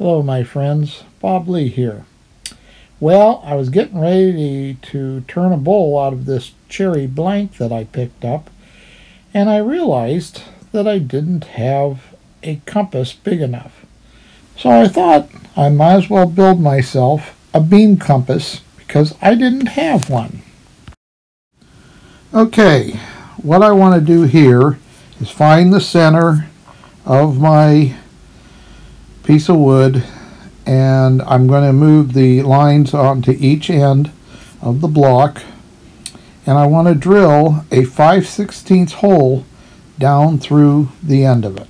Hello my friends, Bob Lee here. Well, I was getting ready to turn a bowl out of this cherry blank that I picked up, and I realized that I didn't have a compass big enough. So I thought I might as well build myself a beam compass because I didn't have one. Okay, what I want to do here is find the center of my piece of wood, and I'm going to move the lines onto each end of the block, and I want to drill a 5/16 hole down through the end of it.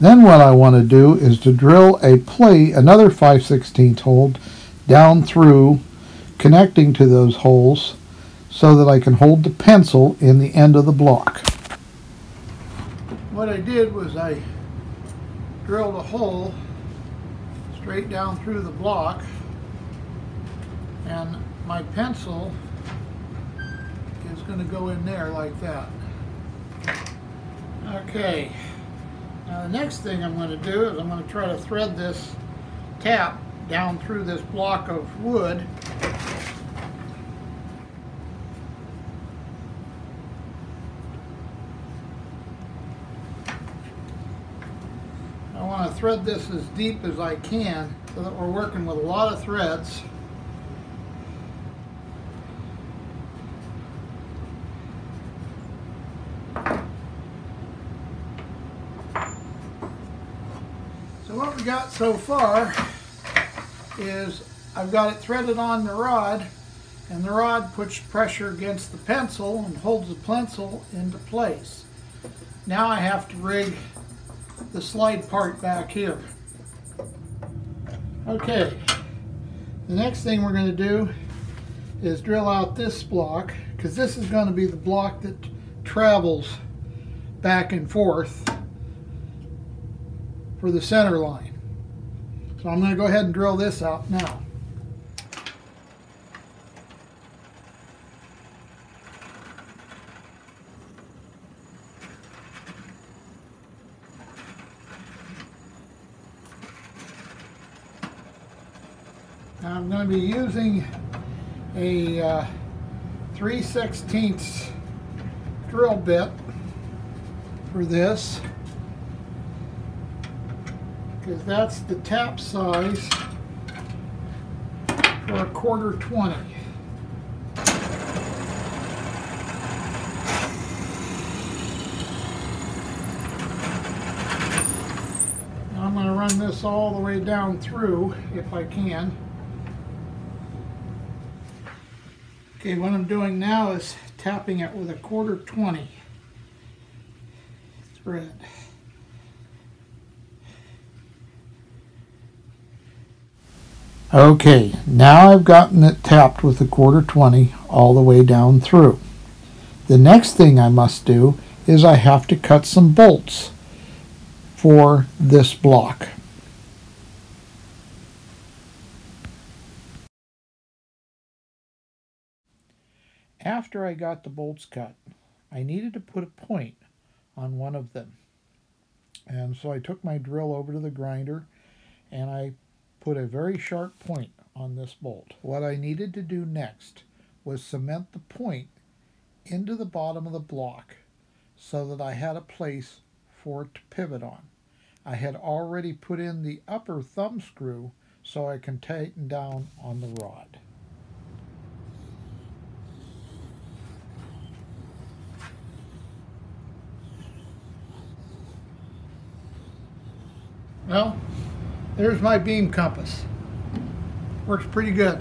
Then what I want to do is to drill another 5/16 hole down through, connecting to those holes so that I can hold the pencil in the end of the block. What I did was I drilled a hole straight down through the block, and my pencil is going to go in there like that. Okay, now the next thing I'm going to do is I'm going to try to thread this tap down through this block of wood. I want to thread this as deep as I can so that we're working with a lot of threads. So what we got so far is I've got it threaded on the rod, and the rod puts pressure against the pencil and holds the pencil into place. Now I have to rig the slide part back here. Okay, the next thing we're going to do is drill out this block, because this is going to be the block that travels back and forth for the center line. So I'm going to go ahead and drill this out now. Now I'm going to be using a 3/16 drill bit for this, because that's the tap size for a 1/4-20. Now I'm going to run this all the way down through if I can. Okay, what I'm doing now is tapping it with a 1/4-20 thread. Okay, now I've gotten it tapped with a 1/4-20 all the way down through. The next thing I must do is I have to cut some bolts for this block. After I got the bolts cut, I needed to put a point on one of them. And so I took my drill over to the grinder and I put a very sharp point on this bolt. What I needed to do next was cement the point into the bottom of the block so that I had a place for it to pivot on. I had already put in the upper thumb screw so I can tighten down on the rod. Well, there's my beam compass. Works pretty good.